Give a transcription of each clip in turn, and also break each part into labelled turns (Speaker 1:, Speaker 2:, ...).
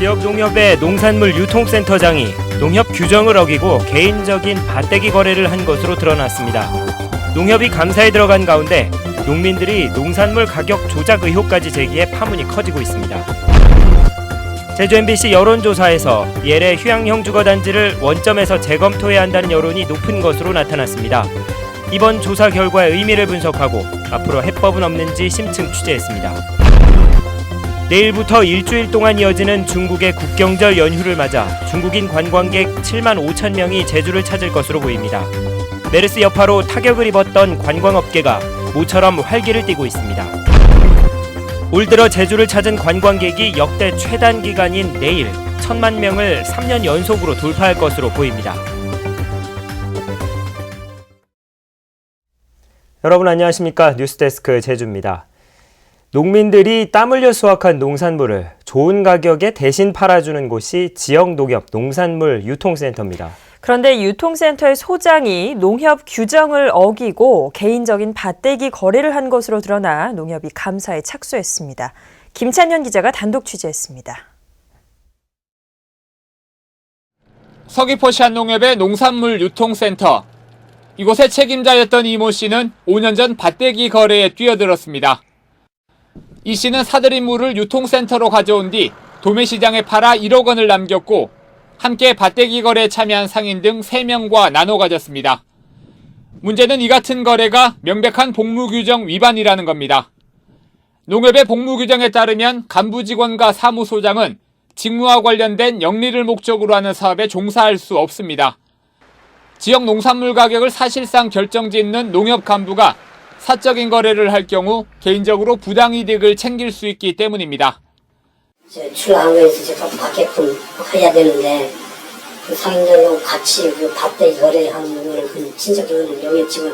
Speaker 1: 지역 농협의 농산물 유통센터장이 농협 규정을 어기고 개인적인 밭대기 거래를 한 것으로 드러났습니다. 농협이 감사에 들어간 가운데 농민들이 농산물 가격 조작 의혹까지 제기해 파문이 커지고 있습니다. 제주 MBC 여론조사에서 예래 휴양형 주거단지를 원점에서 재검토해야 한다는 여론이 높은 것으로 나타났습니다. 이번 조사 결과의 의미를 분석하고 앞으로 해법은 없는지 심층 취재했습니다. 내일부터 일주일 동안 이어지는 중국의 국경절 연휴를 맞아 중국인 관광객 7만 5천 명이 제주를 찾을 것으로 보입니다. 메르스 여파로 타격을 입었던 관광업계가 모처럼 활기를 띠고 있습니다. 올 들어 제주를 찾은 관광객이 역대 최단 기간인 내일 1,000만 명을 3년 연속으로 돌파할 것으로 보입니다. 여러분 안녕하십니까? 뉴스데스크 제주입니다. 농민들이 땀 흘려 수확한 농산물을 좋은 가격에 대신 팔아주는 곳이 지역농협 농산물 유통센터입니다.
Speaker 2: 그런데 유통센터의 소장이 농협 규정을 어기고 개인적인 밭대기 거래를 한 것으로 드러나 농협이 감사에 착수했습니다. 김찬현 기자가 단독 취재했습니다.
Speaker 3: 서귀포시 한 농협의 농산물 유통센터. 이곳의 책임자였던 이모 씨는 5년 전 밭대기 거래에 뛰어들었습니다. 이 씨는 사들인 물을 유통센터로 가져온 뒤 도매시장에 팔아 1억 원을 남겼고 함께 밭대기 거래에 참여한 상인 등 3명과 나눠 가졌습니다. 문제는 이 같은 거래가 명백한 복무규정 위반이라는 겁니다. 농협의 복무규정에 따르면 간부 직원과 사무소장은 직무와 관련된 영리를 목적으로 하는 사업에 종사할 수 없습니다. 지역 농산물 가격을 사실상 결정짓는 농협 간부가 사적인 거래를 할 경우 개인적으로 부당이득을 챙길 수 있기 때문입니다.
Speaker 4: 출항에서 제가 받게끔 해야 되는데 그 상인들하고 같이 그 밭대기 거래하는 거는 진짜 그거는 농협 직원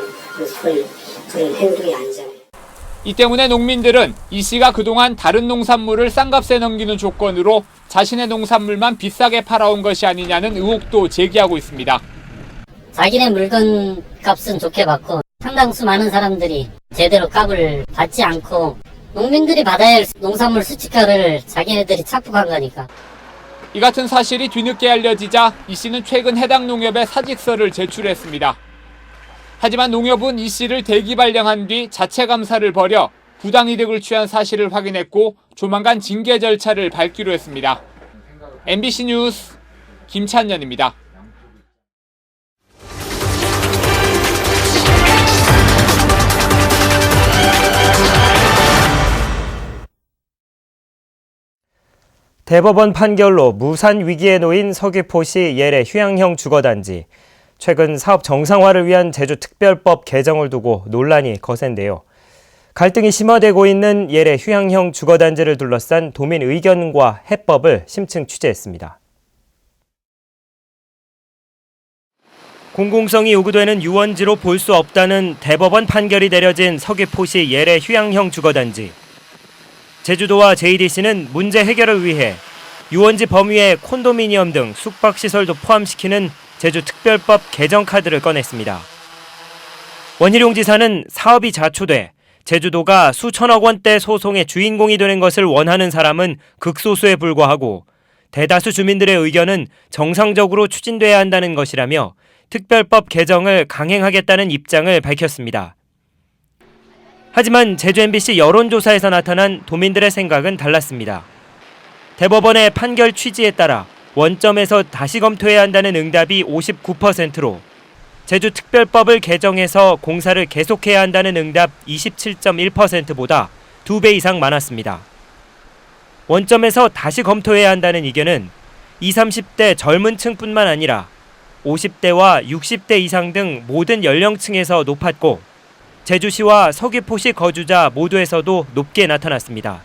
Speaker 4: 그런 행동이 아니잖아요.
Speaker 3: 이 때문에 농민들은 이 씨가 그동안 다른 농산물을 싼 값에 넘기는 조건으로 자신의 농산물만 비싸게 팔아온 것이 아니냐는 의혹도 제기하고 있습니다.
Speaker 5: 자기네 물건 값은 좋게 받고 상당수 많은 사람들이 제대로 값을 받지 않고 농민들이 받아야 할 농산물 수치가를 자기네들이 착복한 거니까.
Speaker 3: 이 같은 사실이 뒤늦게 알려지자 이 씨는 최근 해당 농협에 사직서를 제출했습니다. 하지만 농협은 이 씨를 대기 발령한 뒤 자체 감사를 벌여 부당이득을 취한 사실을 확인했고 조만간 징계 절차를 밟기로 했습니다. MBC 뉴스 김찬현입니다.
Speaker 1: 대법원 판결로 무산 위기에 놓인 서귀포시 예래 휴양형 주거단지. 최근 사업 정상화를 위한 제주특별법 개정을 두고 논란이 거센데요. 갈등이 심화되고 있는 예래 휴양형 주거단지를 둘러싼 도민 의견과 해법을 심층 취재했습니다. 공공성이 요구되는 유원지로 볼 수 없다는 대법원 판결이 내려진 서귀포시 예래 휴양형 주거단지. 제주도와 JDC는 문제 해결을 위해 유원지 범위에 콘도미니엄 등 숙박시설도 포함시키는 제주특별법 개정 카드를 꺼냈습니다. 원희룡 지사는 사업이 자초돼 제주도가 수천억 원대 소송의 주인공이 되는 것을 원하는 사람은 극소수에 불과하고 대다수 주민들의 의견은 정상적으로 추진돼야 한다는 것이라며 특별법 개정을 강행하겠다는 입장을 밝혔습니다. 하지만 제주 MBC 여론조사에서 나타난 도민들의 생각은 달랐습니다. 대법원의 판결 취지에 따라 원점에서 다시 검토해야 한다는 응답이 59%로 제주특별법을 개정해서 공사를 계속해야 한다는 응답 27.1%보다 2배 이상 많았습니다. 원점에서 다시 검토해야 한다는 의견은 20, 30대 젊은 층뿐만 아니라 50대와 60대 이상 등 모든 연령층에서 높았고 제주시와 서귀포시 거주자 모두에서도 높게 나타났습니다.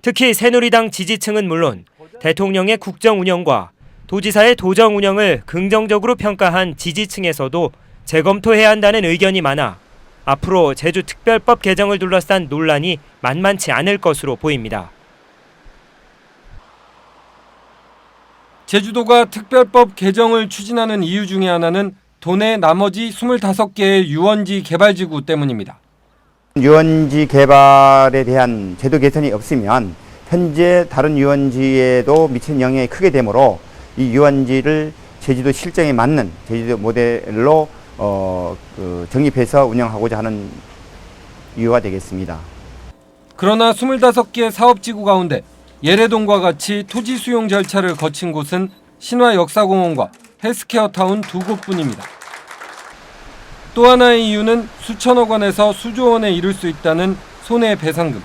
Speaker 1: 특히 새누리당 지지층은 물론 대통령의 국정 운영과 도지사의 도정 운영을 긍정적으로 평가한 지지층에서도 재검토해야 한다는 의견이 많아 앞으로 제주특별법 개정을 둘러싼 논란이 만만치 않을 것으로 보입니다.
Speaker 6: 제주도가 특별법 개정을 추진하는 이유 중에 하나는 도내 나머지 25개의 유원지 개발지구 때문입니다.
Speaker 7: 유원지 개발에 대한 제도 개선이 없으면 현재 다른 유원지에도 미치는 영향이 크게 되므로 이 유원지를 제주도 실정에 맞는 제주도 모델로 정립해서 운영하고자 하는 이유가 되겠습니다.
Speaker 6: 그러나 25개 사업지구 가운데 예래동과 같이 토지 수용 절차를 거친 곳은 신화역사공원과 헬스케어타운 2곳뿐입니다. 또 하나의 이유는 수천억 원에서 수조 원에 이를 수 있다는 손해배상금.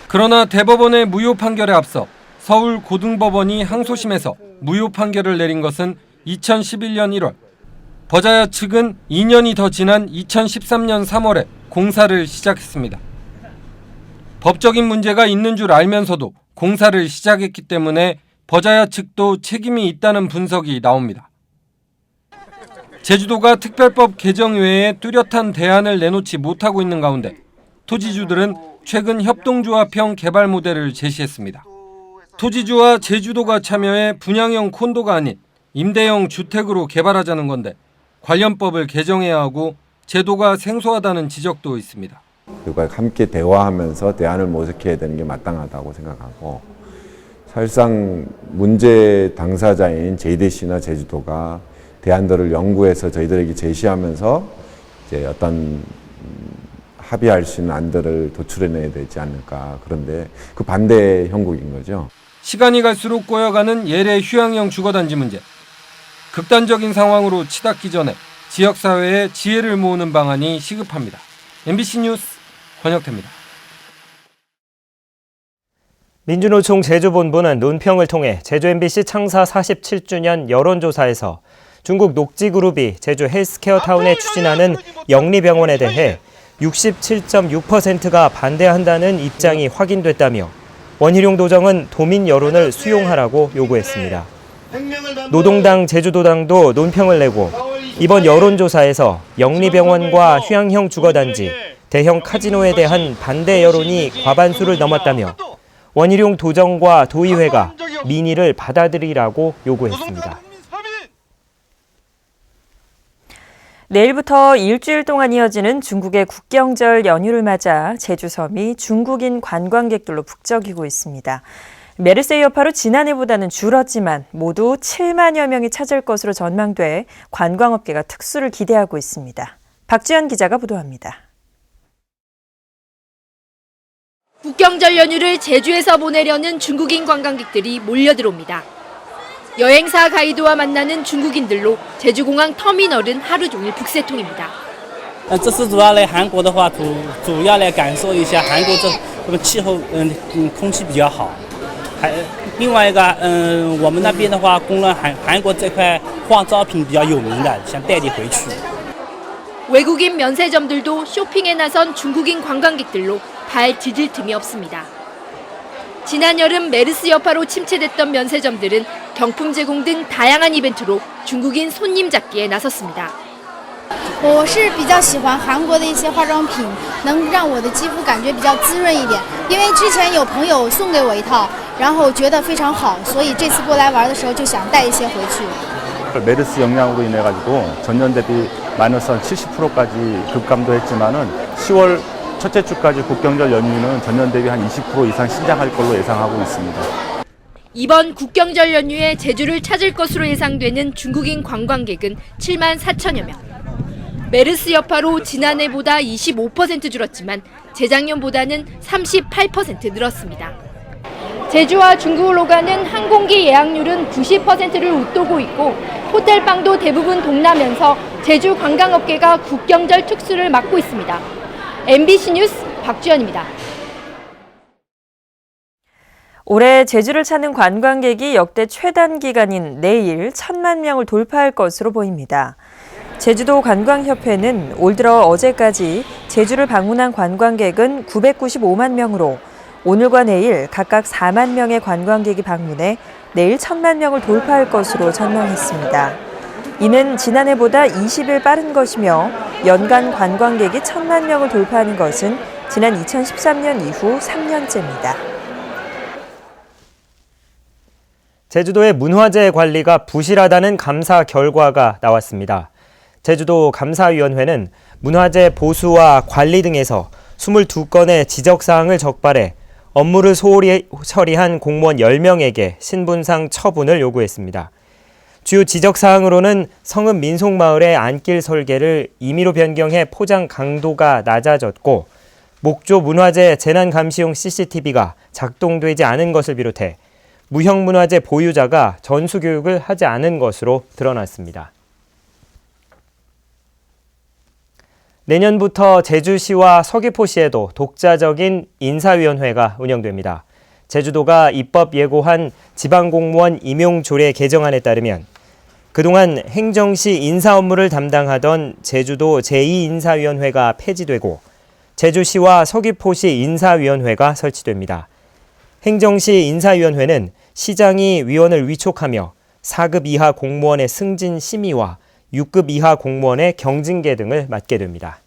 Speaker 6: 그러나 대법원의 무효 판결에 앞서 서울고등법원이 항소심에서 무효 판결을 내린 것은 2011년 1월. 버자야 측은 2년이 더 지난 2013년 3월에 공사를 시작했습니다. 법적인 문제가 있는 줄 알면서도 공사를 시작했기 때문에 버자야 측도 책임이 있다는 분석이 나옵니다. 제주도가 특별법 개정 외에 뚜렷한 대안을 내놓지 못하고 있는 가운데 토지주들은 최근 협동조합형 개발 모델을 제시했습니다. 토지주와 제주도가 참여해 분양형 콘도가 아닌 임대형 주택으로 개발하자는 건데 관련법을 개정해야 하고 제도가 생소하다는 지적도 있습니다.
Speaker 8: 그과 함께 대화하면서 대안을 모색해야 되는 게 마땅하다고 생각하고, 사실상 문제 당사자인 JDC나 제주도가 대안들을 연구해서 저희들에게 제시하면서 이제 어떤 합의할 수 있는 안들을 도출해내야 되지 않을까. 그런데 그 반대 형국인 거죠.
Speaker 6: 시간이 갈수록 꼬여가는 예래 휴양형 주거단지 문제. 극단적인 상황으로 치닫기 전에 지역사회의 지혜를 모으는 방안이 시급합니다. MBC 뉴스 권혁태입니다.
Speaker 1: 민주노총 제주본부는 논평을 통해 제주 MBC 창사 47주년 여론조사에서 중국 녹지그룹이 제주 헬스케어타운에 추진하는 영리병원에 대해 67.6%가 반대한다는 입장이 확인됐다며 원희룡 도정은 도민 여론을 수용하라고 요구했습니다. 노동당 제주도당도 논평을 내고 이번 여론조사에서 영리병원과 휴양형 주거단지, 대형 카지노에 대한 반대 여론이 과반수를 넘었다며 원희룡 도정과 도의회가 민의를 받아들이라고 요구했습니다.
Speaker 2: 내일부터 일주일 동안 이어지는 중국의 국경절 연휴를 맞아 제주섬이 중국인 관광객들로 북적이고 있습니다. 메르스 여파로 지난해보다는 줄었지만 모두 7만여 명이 찾을 것으로 전망돼 관광업계가 특수를 기대하고 있습니다. 박지연 기자가 보도합니다.
Speaker 9: 국경절 연휴를 제주에서 보내려는 중국인 관광객들이 몰려들어옵니다. 여행사 가이드와 만나는 중국인들로 제주공항 터미널은 하루 종일 북새통입니다.
Speaker 10: 这次主要来韩国的话，主要来感受一下韩国这气候，空气比较好。还另外一个，我们那边的话，供了韩国这块化妆品比较有名的，想带你回去。
Speaker 9: 외국인 면세점들도 쇼핑에 나선 중국인 관광객들로 발 디딜 틈이 없습니다. 지난 여름 메르스 여파로 침체됐던 면세점들은 경품 제공 등 다양한 이벤트로 중국인 손님 잡기에 나섰습니다.
Speaker 11: 我是比较喜欢韩国的一些化妆品，能让我的肌肤感觉比较滋润一点。因为之前有朋友送给我一套，然后觉得非常好，所以这次过来玩的时候就想带一些回去。
Speaker 12: 메르스 영향으로 인해 가지고 전년 대비 마이너스 한 70%까지 급감도했지만은 10월 첫째 주까지 국경절 연휴는 전년 대비 한 20% 이상 신장할 걸로 예상하고 있습니다.
Speaker 9: 이번 국경절 연휴에 제주를 찾을 것으로 예상되는 중국인 관광객은 7만 4천여 명. 메르스 여파로 지난해보다 25% 줄었지만 재작년보다는 38% 늘었습니다. 제주와 중국을 오가는 항공기 예약률은 90%를 웃도고 있고 호텔방도 대부분 동나면서 제주 관광업계가 국경절 특수를 맞고 있습니다. MBC 뉴스 박주연입니다.
Speaker 2: 올해 제주를 찾는 관광객이 역대 최단 기간인 내일 1,000만 명을 돌파할 것으로 보입니다. 제주도 관광협회는 올 들어 어제까지 제주를 방문한 관광객은 995만 명으로 오늘과 내일 각각 4만 명의 관광객이 방문해 내일 1,000만 명을 돌파할 것으로 전망했습니다. 이는 지난해보다 20일 빠른 것이며 연간 관광객이 1,000만 명을 돌파하는 것은 지난 2013년 이후 3년째입니다.
Speaker 1: 제주도의 문화재 관리가 부실하다는 감사 결과가 나왔습니다. 제주도 감사위원회는 문화재 보수와 관리 등에서 22건의 지적사항을 적발해 업무를 소홀히 처리한 공무원 10명에게 신분상 처분을 요구했습니다. 주요 지적사항으로는 성읍 민속마을의 안길 설계를 임의로 변경해 포장 강도가 낮아졌고 목조 문화재 재난감시용 CCTV가 작동되지 않은 것을 비롯해 무형문화재 보유자가 전수교육을 하지 않은 것으로 드러났습니다. 내년부터 제주시와 서귀포시에도 독자적인 인사위원회가 운영됩니다. 제주도가 입법 예고한 지방공무원 임용조례 개정안에 따르면 그동안 행정시 인사 업무를 담당하던 제주도 제2인사위원회가 폐지되고 제주시와 서귀포시 인사위원회가 설치됩니다. 행정시 인사위원회는 시장이 위원을 위촉하며 4급 이하 공무원의 승진 심의와 6급 이하 공무원의 경징계 등을 맡게 됩니다.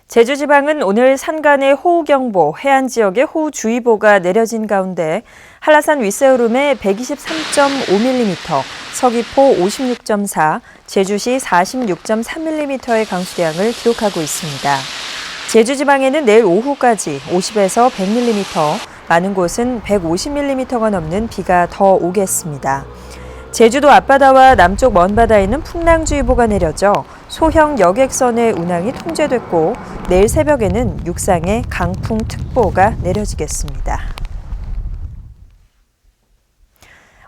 Speaker 2: 제주지방은 오늘 산간에 호우경보, 해안 지역에 호우주의보가 내려진 가운데 한라산 윗세오름에 123.5mm, 서귀포 56.4, 제주시 46.3mm의 강수량을 기록하고 있습니다. 제주지방에는 내일 오후까지 50에서 100mm, 많은 곳은 150mm가 넘는 비가 더 오겠습니다. 제주도 앞바다와 남쪽 먼바다에는 풍랑주의보가 내려져 소형 여객선의 운항이 통제됐고 내일 새벽에는 육상에 강풍특보가 내려지겠습니다.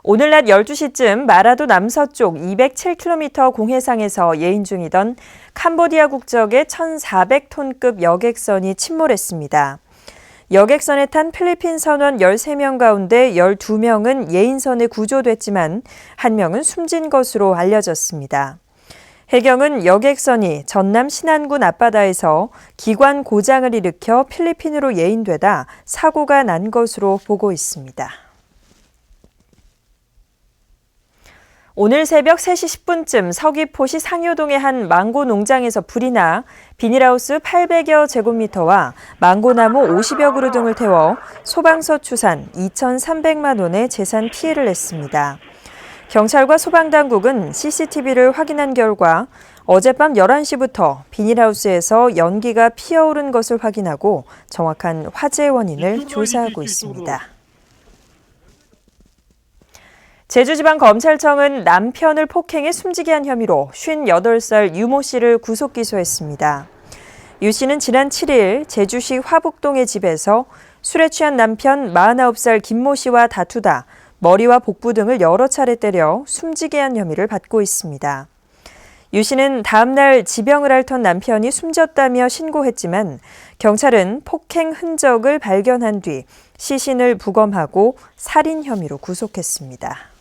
Speaker 2: 오늘 낮 12시쯤 마라도 남서쪽 207km 공해상에서 예인 중이던 캄보디아 국적의 1,400톤급 여객선이 침몰했습니다. 여객선에 탄 필리핀 선원 13명 가운데 12명은 예인선에 구조됐지만 1명은 숨진 것으로 알려졌습니다. 해경은 여객선이 전남 신안군 앞바다에서 기관 고장을 일으켜 필리핀으로 예인되다 사고가 난 것으로 보고 있습니다. 오늘 새벽 3시 10분쯤 서귀포시 상효동의 한 망고 농장에서 불이 나 비닐하우스 800여 제곱미터와 망고나무 50여 그루 등을 태워 소방서 추산 2,300만 원의 재산 피해를 냈습니다. 경찰과 소방당국은 CCTV를 확인한 결과 어젯밤 11시부터 비닐하우스에서 연기가 피어오른 것을 확인하고 정확한 화재 원인을 조사하고 있습니다. 제주지방검찰청은 남편을 폭행해 숨지게 한 혐의로 58살 유모 씨를 구속 기소했습니다. 유 씨는 지난 7일 제주시 화북동의 집에서 술에 취한 남편 49살 김모 씨와 다투다 머리와 복부 등을 여러 차례 때려 숨지게 한 혐의를 받고 있습니다. 유 씨는 다음 날 지병을 앓던 남편이 숨졌다며 신고했지만 경찰은 폭행 흔적을 발견한 뒤 시신을 부검하고 살인 혐의로 구속했습니다.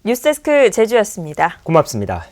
Speaker 2: 뉴스데스크 제주였습니다.
Speaker 1: 고맙습니다.